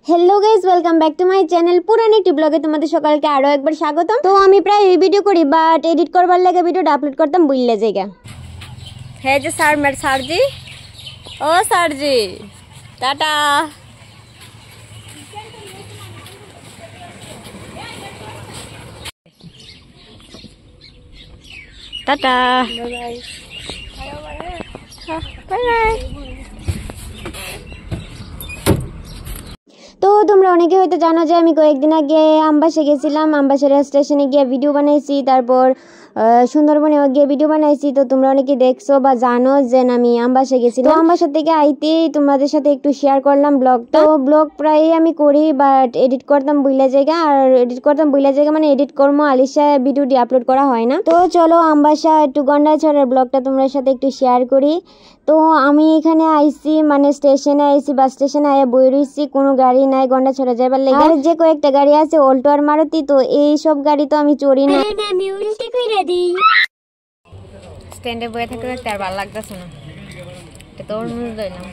Hello guys welcome back to my channel पुरानी একটি ব্লগে তোমাদের সকলকে আরো একবার স্বাগতম। তো আমি প্রায় এই ভিডিও করি বাট এডিট করবার লাগে ভিডিওটা আপলোড করতাম ভুলে যাইগা। হে যে স্যার মের স্যারজি ও স্যারজি tata tata bye bye bye bye. তো তোমরা অনেকে হয়তো জানো যে আমি কয়েকদিন আগে আমবাসা গেছিলাম, আমবাসা রেল স্টেশনে গিয়ে ভিডিও বানাইছি, তারপর সুন্দরবনেও গিয়ে ভিডিও বানাইছি। তো তোমরা অনেকে দেখছো বা জানো যে আমি আমবাসা গেছিলাম। তো আমবাসা থেকে আইতেই তোমাদের সাথে একটু শেয়ার করলাম ব্লগ। তো ব্লগ প্রায় আমি করি বাট এডিট করতাম ভুলে জায়গা, আর এডিট করতাম ভুলে জায়গা মানে এডিট করবো আলিশা ভিডিওটি আপলোড করা হয় না। তো চলো আমবাসা একটু গন্ডাছড়ার ব্লগটা তোমাদের সাথে একটু শেয়ার করি। তো আমি এখানে আইছি মানে স্টেশনে আইছি, বাস স্টেশনে আয়া বই রইছি, কোনো গাড়ি নাই গন্ডাছড়া যাবার লাগে। আর যে কয়েকটা গাড়ি আছে অল্টো আর মারুতি, তো এই সব গাড়ি তো আমি চড়ি না। আমি উল্টে কইরা দিই। স্ট্যান্ডে বসে থাকতে থাকতে আর ভালো লাগতেছে না, এটা তো তরমুজ দিলাম,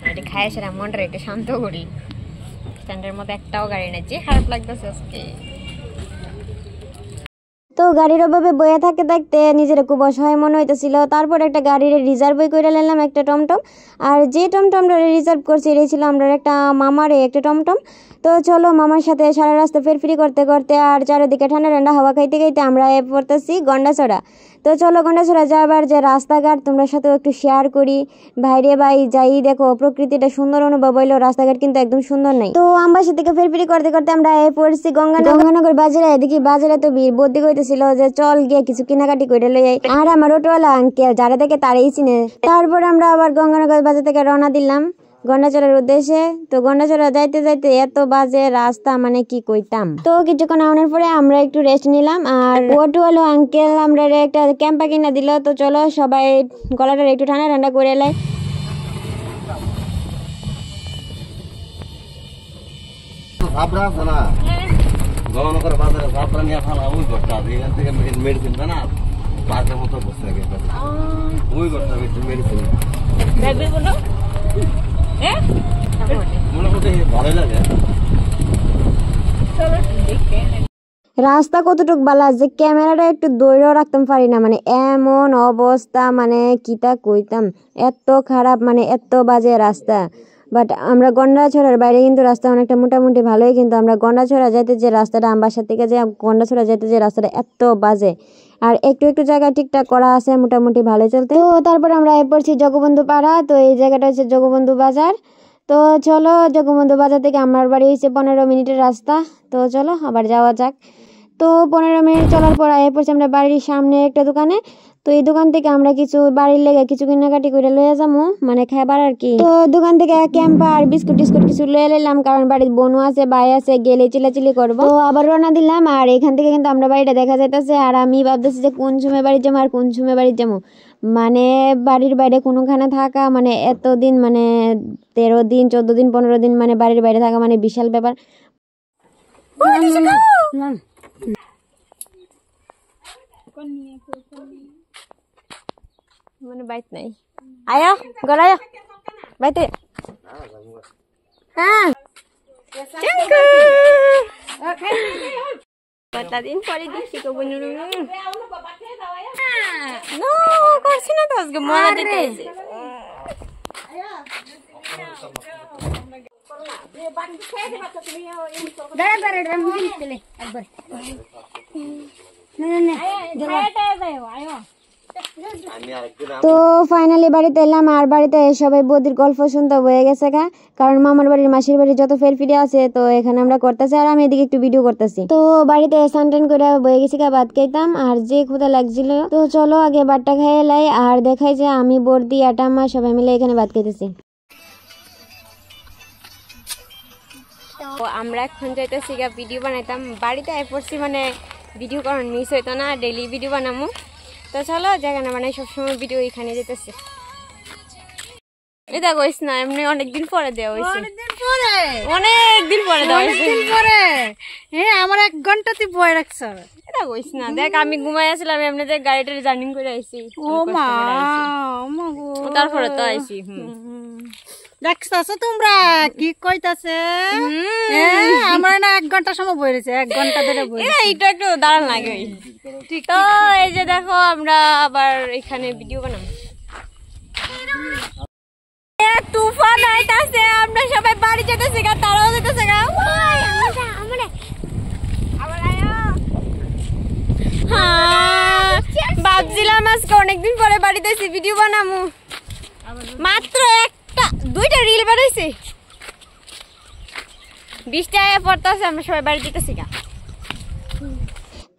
এটা খাই সেরা মনটা একটু শান্ত করি। স্ট্যান্ডের মধ্যে একটাও গাড়ি নাই, যে খারাপ লাগতেছে আজকে। তো গাড়ির অভাবে বয়ে থাকতে থাকতে নিজের খুব অসহায় মনে হইতেছিল। তারপর একটা গাড়ির রিজার্ভ করে নিলাম, একটা টমটম। আর যে টমটমটা রিজার্ভ করছি এটা ছিল আমরা একটা মামারে একটা টমটম। তো চলো মামার সাথে সারা রাস্তা ফেরফিরি করতে করতে আর চারিদিকে ঠান্ডা ঠান্ডা হাওয়া খাইতে খাইতে আমরা পড়তেছি গন্ডাছড়া। তো চলো গন্ডাছড়া যাবার যে রাস্তাঘাট তোমরা সাথেও একটু শেয়ার করি। ভাইরে ভাই যাই দেখো প্রকৃতিটা সুন্দর অনুভব হইলো, রাস্তাঘাট কিন্তু একদম সুন্দর নাই। তো আমবাসা থেকে ফেরফিরি করতে করতে আমরা পড়ছি গঙ্গানগর বাজারে। দেখি বাজারে তো ভিড় বদ্দি কইতেছিল যে চল গিয়ে কিছু কেনাকাটি করে লই আই। আর আমার অটোওয়ালা আঙ্কেল যারা দেখে তারাই চিনে। তারপর আমরা আবার গঙ্গানগর বাজার থেকে রওনা দিলাম গন্ডাছড়ার উদ্দেশ্যে। তো গন্ডাছড়া যাইতে যাইতে এত বাজে রাস্তা মানে কি কইতাম। তো কিছুক্ষণ আনার পরে আমরা একটু রেস্ট নিলাম, আর অটোওয়ালা আঙ্কেল আমরা একটা ক্যাম্পা কিনা দিল। তো চলো সবাই গলাটা একটু ঠান্ডা ঠান্ডা করে এলাই। গঙ্গানগর বাজারে যাত্রা নিয়ে ফালা ওই ঘরটা আছে, এখান থেকে মেডিসিন না পার্কের মতো বসে থাকে ওই ঘরটা মেডিসিন মোটামুটি ভালোই লাগে। রাস্তা কতটুকু বালা যে ক্যামেরাটা একটু দৌড়েও রাখতাম পারি না, মানে এমন অবস্থা মানে কিতা কইতাম, এত খারাপ মানে এত বাজে রাস্তা। বাট আমরা গন্ডাছড়ার বাইরে কিন্তু রাস্তা অনেকটা মোটামুটি ভালোই, কিন্তু আমরা গন্ডাছড়া যাইতে যে রাস্তাটা আমবাসা থেকে যে গন্ডাছড়া যাইতে যে রাস্তাটা এত বাজে, আর একটু একটু জায়গা ঠিকঠাক করা আছে মোটামুটি ভালোই চলতে। তো তারপর আমরা পড়ছি জগবন্ধু পাড়া। তো এই জায়গাটা হচ্ছে জগবন্ধু বাজার। তো চলো জগবন্ধু বাজার থেকে আমার বাড়ি হচ্ছে 15 মিনিটের রাস্তা। তো চলো আবার যাওয়া যাক। তো 15 মিনিট চলার পর পড়ছি আমরা বাড়ির সামনে একটা দোকানে। তো এই দোকান থেকে আমরা কিছু বাড়ির লেগে কিছু কেনাকাটি করে লয়ে যাবো, মানে খাবার আর কি। তো দোকান থেকে ক্যাম্পা আর বিস্কুট টিস্কুট কিছু লয়ে নিলাম, কারণ বাড়ির বোনও আছে ভাই আছে, গেলে চিলাচিলি করবো। তো আবার রওনা দিলাম, আর এখান থেকে কিন্তু আমরা বাড়িটা দেখা যাইতেছে। আর আমি ভাবতেছি যে কোন সময় বাড়ি যাবো আর কোন সময় বাড়ি যাবো, মানে বাড়ির বাইরে কোনোখানে থাকা মানে এতদিন মানে 13 দিন 14 দিন 15 দিন মানে বাড়ির বাইরে থাকা মানে বিশাল ব্যাপার। মানে বাইত নাই আয়া গড়ায়া বাইতে হ্যাঁ কতদিন পরে দেখছি তো বনুরু নো করছি না তো আজকে মজা দিতেছে। দাঁড়া দাঁড়া দাঁড়া মুখে চলে একবার তো ফাইনালি বাড়িতে এলাম, আর বাড়িতে সবাই বৌদির গল্প শুনতে হয়ে গেছে গা, কারণ মামার বাড়ির মাসির বাড়ির যত ফেরফিরে আছে তো এখানে আমরা করতেছি, আর আমি এদিকে একটু ভিডিও করতেছি। তো বাড়িতে সানটান করে বয়ে গেছি গা, ভাত খাইতাম আর যে ক্ষুধা লাগছিল। তো চলো আগে ভাতটা খাই এলাই, আর দেখাই যে আমি বর্দি আটাম্মা সবাই মিলে এখানে ভাত খাইতেছি। তো আমরা এখন যাইতেছি গা ভিডিও বানাইতাম, বাড়িতে পড়ছি মানে ভিডিও করার মিস হইতো না, ডেইলি ভিডিও বানামু। তো চলো যেখানে বানাই সবসময় ভিডিও এখানে যেতেছে। এটা কইস না এমনি অনেকদিন পরে দেওয়া হয়েছে, অনেকদিন পরে দেওয়া হয়েছে। হ্যাঁ আমার 1 ঘন্টা তুই বয় রাখছ, এটা কইস না। দেখ আমি ঘুমাই আসলাম এমনি যে গাড়িটার জার্নিং করে আইছি। ও মা তারপরে তো আইছি। দেখছো তোমরা কি কইতাছে আমরা না 1 ঘন্টা সময় বই রয়েছে 1 ঘন্টা ধরে বই এটা একটু দাঁড়ান লাগে ঠিক তো এই যে দেখো আমরা আবার এখানে ভিডিও বানাবো তুফান আইতাছে আমরা সবাই বাড়ি যেতেছি গা তারাও যেতেছে গা ভাবছিলাম আজকে অনেকদিন পরে বাড়িতে এসে ভিডিও বানাবো মাত্র দুইটা রিল বানাইছি 20 টাকা পড়তেছে আমরা সবাই বাড়ি যেতেছি গা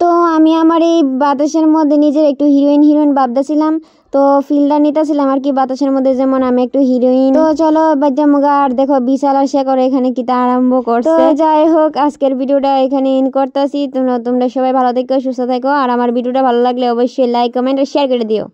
তো আমি আমার এই বাতাসের মধ্যে নিজের একটু হিরোইন ভাবতেছিলাম তো ফিল্ডার নিতেছিলাম আর কি বাতাসের মধ্যে যেমন আমি একটু হিরোইন তো চলো বাজ্জামুগা আর দেখো বিশাল আর শেখর এখানে কিতা আরম্ভ করছে তো যাই হোক আজকের ভিডিওটা এখানে এন্ড করতেছি তোমরা সবাই ভালো থেকো সুস্থ থেকো আর আমার ভিডিওটা ভালো লাগলে অবশ্যই লাইক কমেন্ট আর শেয়ার করে দিও।